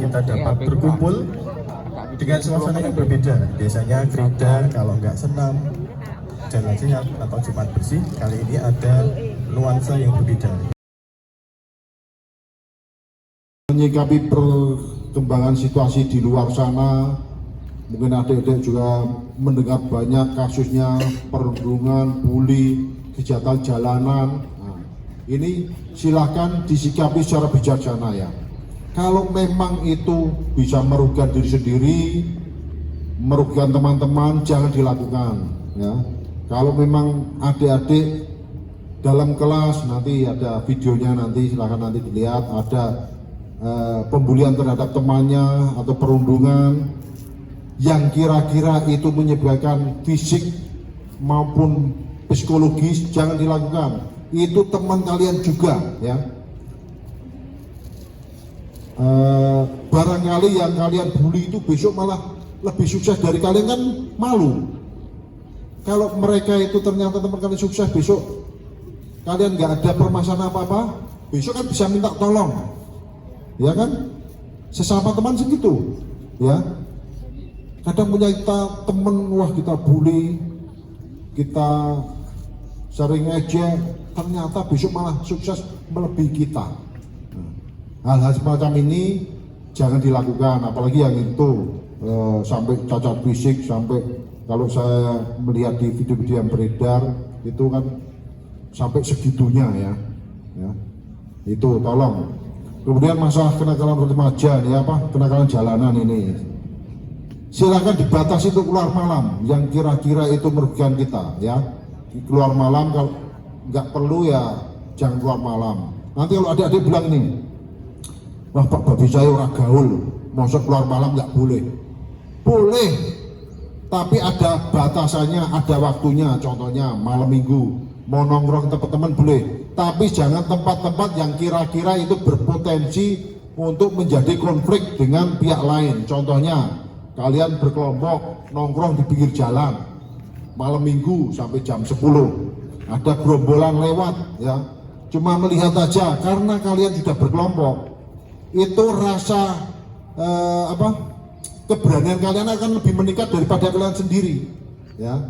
kita dapat berkumpul dengan suasana yang berbeda. Biasanya Krida kalau nggak senam, jalan sehat atau Jumat bersih, kali ini ada nuansa yang berbeda. Menyikapi perkembangan situasi di luar sana, mungkin adik-adik juga mendengar banyak kasusnya perundungan, bully, kejahatan jalanan. Nah, ini silakan disikapi secara bijaksana ya. Kalau memang itu bisa merugikan diri sendiri, merugikan teman-teman, jangan dilakukan ya. Kalau memang adik-adik dalam kelas, nanti ada videonya, nanti silakan nanti dilihat, ada pembulian terhadap temannya atau perundungan yang kira-kira itu menyebabkan fisik maupun psikologis, jangan dilakukan. Itu teman kalian juga ya. Barangkali yang kalian bully itu besok malah lebih sukses dari kalian, kan malu. Kalau mereka itu ternyata teman kalian sukses, besok kalian nggak ada permasalahan apa-apa, besok kan bisa minta tolong, ya kan? Sesama teman segitu, ya. Kadang punya kita temen, wah kita bully, kita sering ejek, ternyata besok malah sukses melebihi kita. Hal-hal semacam ini jangan dilakukan, apalagi yang itu sampai cacat fisik, sampai kalau saya melihat di video-video yang beredar itu kan sampai segitunya ya. Itu tolong. Kemudian masalah kenakalan remaja ya, kenakalan jalanan ini, silakan dibatasi untuk keluar malam yang kira-kira itu merugikan kita ya. Keluar malam kalau nggak perlu ya jangan keluar malam. Nanti kalau adik-adik bilang ini, wah Pak Babi saya orang gaul, masa keluar malam nggak boleh. Boleh, tapi ada batasannya, ada waktunya. Contohnya malam minggu, mau nongkrong teman-teman boleh, tapi jangan tempat-tempat yang kira-kira itu berpotensi untuk menjadi konflik dengan pihak lain. Contohnya, kalian berkelompok nongkrong di pinggir jalan, malam minggu sampai jam 10, ada gerombolan lewat ya, cuma melihat aja, karena kalian sudah berkelompok, itu rasa keberanian kalian akan lebih meningkat daripada kalian sendiri ya.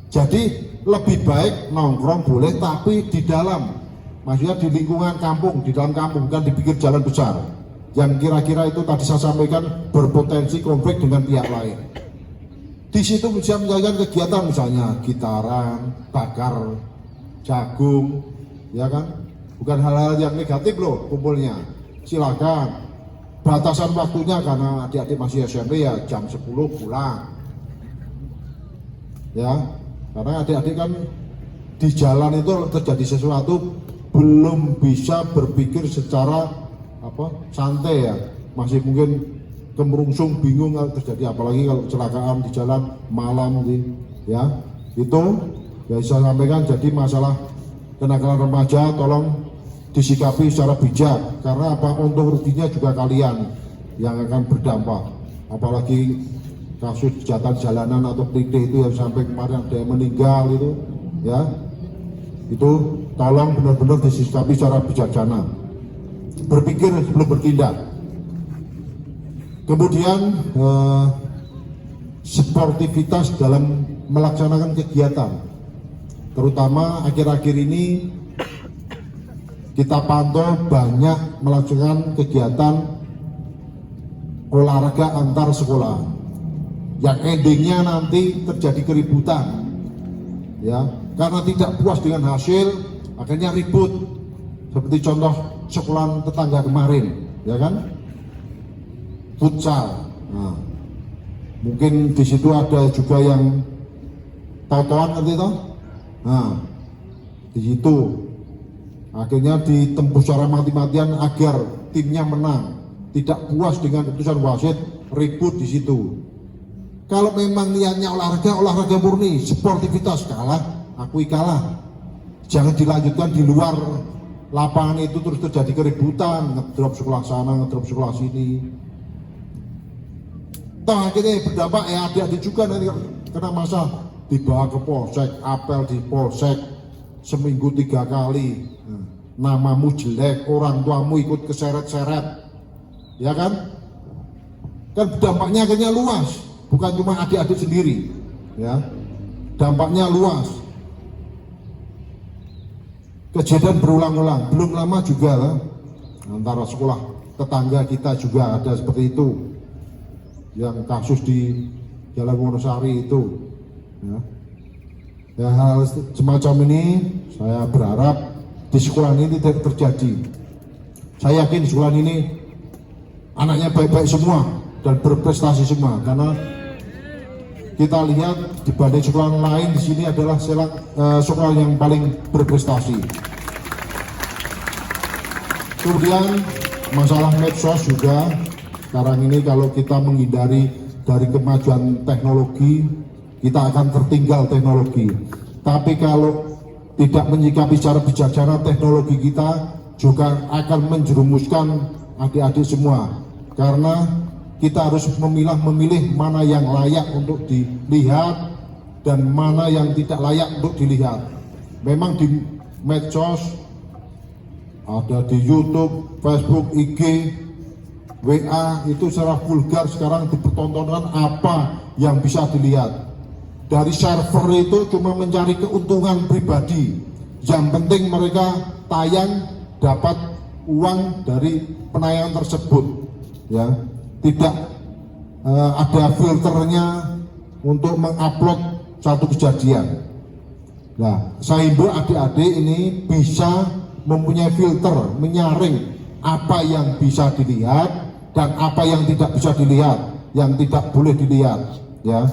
Jadi lebih baik nongkrong boleh, tapi di dalam, maksudnya di lingkungan kampung, di dalam kampung, bukan di pinggir jalan besar yang kira-kira itu tadi saya sampaikan berpotensi konflik dengan pihak lain. Di situ bisa menjalankan kegiatan misalnya gitaran, bakar jagung, ya kan? Bukan hal-hal yang negatif loh kumpulnya. Silakan. Batasan waktunya karena adik-adik masih SMP ya jam 10 pulang. Ya, karena adik-adik kan di jalan itu terjadi sesuatu belum bisa berpikir secara santai ya. Masih mungkin kemerungsung, bingung kalau terjadi, apalagi kalau kecelakaan di jalan malam ya. Itu ya saya sampaikan, jadi masalah kenakalan remaja tolong disikapi secara bijak, karena untung ruginya juga kalian yang akan berdampak. Apalagi kasus kejahatan jalanan atau pelitih itu yang sampai kemarin ada yang meninggal itu ya, itu tolong benar-benar disikapi secara bijaksana, berpikir sebelum bertindak. Kemudian sportivitas dalam melaksanakan kegiatan, terutama akhir-akhir ini kita pantau banyak melakukan kegiatan olahraga antar sekolah yang endingnya nanti terjadi keributan ya, karena tidak puas dengan hasil akhirnya ribut, seperti contoh sekolah tetangga kemarin ya kan, futsal. Nah, mungkin di situ ada juga yang tau-tauan nanti toh. Nah, di situ akhirnya ditembus secara mati-matian agar timnya menang. Tidak puas dengan keputusan wasit, ribut di situ. Kalau memang niatnya olahraga murni, sportivitas, kalah, akui kalah. Jangan dilanjutkan di luar lapangan itu terus terjadi keributan, ngedrop sekolah sana, ngedrop sekolah sini. Toh akhirnya berdampak ya adik-adik juga nanti kena masa dibawa ke polsek, apel di polsek seminggu 3 kali. Namamu jelek, orang tuamu ikut keseret-seret, ya kan? Kan dampaknya akhirnya luas, bukan cuma adik-adik sendiri, ya. Dampaknya luas. Kejadian berulang-ulang. Belum lama juga lah, antara sekolah tetangga kita juga ada seperti itu, yang kasus di Jalan Wonosari itu, ya. Ya, hal semacam ini saya berharap di sekolah ini tidak terjadi. Saya yakin di sekolah ini anaknya baik-baik semua dan berprestasi semua, karena kita lihat dibanding sekolah lain di sini adalah sekolah yang paling berprestasi. Kemudian masalah medsos juga sekarang ini, kalau kita menghindari dari kemajuan teknologi, kita akan tertinggal teknologi. Tapi kalau tidak menyikapi secara bijaksana, teknologi kita juga akan menjerumuskan adik-adik semua, karena kita harus memilih mana yang layak untuk dilihat dan mana yang tidak layak untuk dilihat. Memang di medsos, ada di YouTube, Facebook, IG, WA, itu secara vulgar sekarang dipertontonkan apa yang bisa dilihat. Dari server itu cuma mencari keuntungan pribadi. Yang penting mereka tayang dapat uang dari penayangan tersebut, ya. Tidak ada filternya untuk mengupload satu kejadian. Nah, saya himbau adik-adik ini bisa mempunyai filter, menyaring apa yang bisa dilihat dan apa yang tidak bisa dilihat, yang tidak boleh dilihat, ya.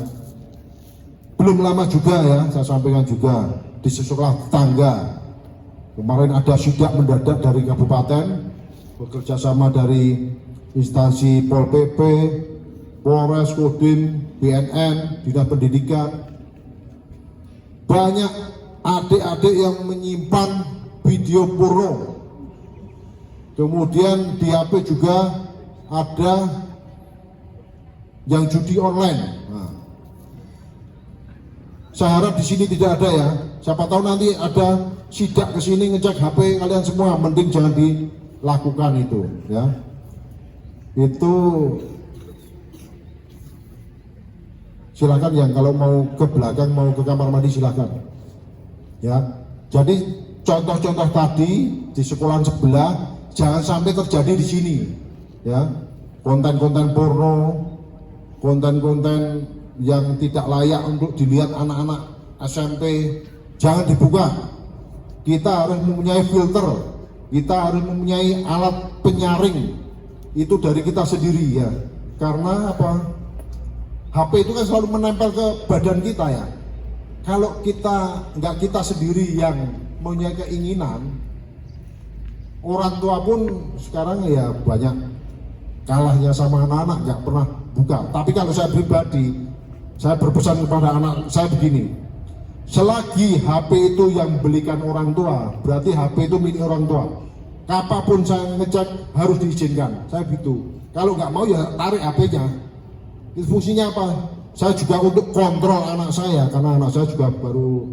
Belum lama juga, ya, saya sampaikan juga di sekolah tetangga kemarin ada sidak mendadak dari kabupaten bekerja sama dari instansi Pol PP, Polres, Kodim, BNN, Dinas Pendidikan. Banyak adik-adik yang menyimpan video porno. Kemudian di HP juga ada yang judi online. Nah, saya harap di sini tidak ada, ya. Siapa tahu nanti ada sidak ke sini ngecek HP kalian semua, mending jangan dilakukan itu, ya. Itu silakan, yang kalau mau ke belakang, mau ke kamar mandi silakan, ya. Jadi contoh-contoh tadi di sekolahan sebelah jangan sampai terjadi di sini, ya. Konten-konten porno, konten-konten yang tidak layak untuk dilihat anak-anak SMP jangan dibuka. Kita harus mempunyai filter, kita harus mempunyai alat penyaring itu dari kita sendiri, ya. Karena apa? HP itu kan selalu menempel ke badan kita, ya. Kalau kita sendiri yang punya keinginan, orang tua pun sekarang ya banyak kalahnya sama anak-anak, nggak pernah buka. Tapi kalau saya pribadi, saya berpesan kepada anak saya begini: selagi HP itu yang belikan orang tua, berarti HP itu milik orang tua. Kapanpun saya ngecek harus diizinkan, saya gitu. Kalau nggak mau ya tarik HP-nya. Itu fungsinya apa? Saya juga untuk kontrol anak saya, karena anak saya juga baru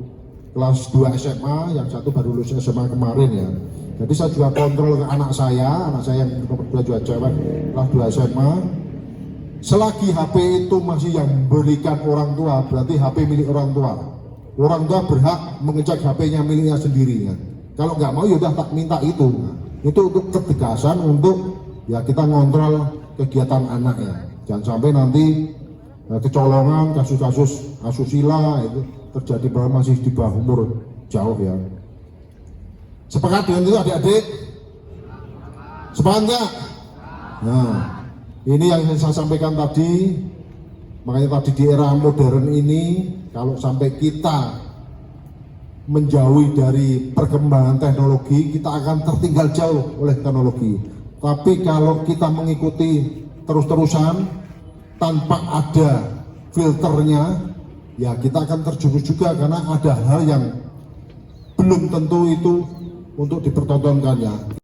kelas 2 SMA, yang satu baru lulus SMA kemarin, ya. Jadi saya juga kontrol ke anak saya yang nomor 2 juga cewek, kelas 2 SMA. Selagi HP itu masih yang berikan orang tua, berarti HP milik orang tua. Orang tua berhak mengecek HP-nya miliknya sendiri, ya. Kalau nggak mau ya udah tak minta itu. Nah, itu untuk ketegasan, untuk ya kita ngontrol kegiatan anak, ya. Jangan sampai nanti kecolongan, kasus-kasus asusila itu terjadi bahwa masih di bawah umur jauh, ya. Sepakat dengan itu adik-adik? Sepakat nggak? Nah, ini yang ingin saya sampaikan tadi. Makanya tadi di era modern ini, kalau sampai kita menjauhi dari perkembangan teknologi, kita akan tertinggal jauh oleh teknologi. Tapi kalau kita mengikuti terus-terusan tanpa ada filternya, ya kita akan terjerumus juga, karena ada hal yang belum tentu itu untuk dipertontonkannya.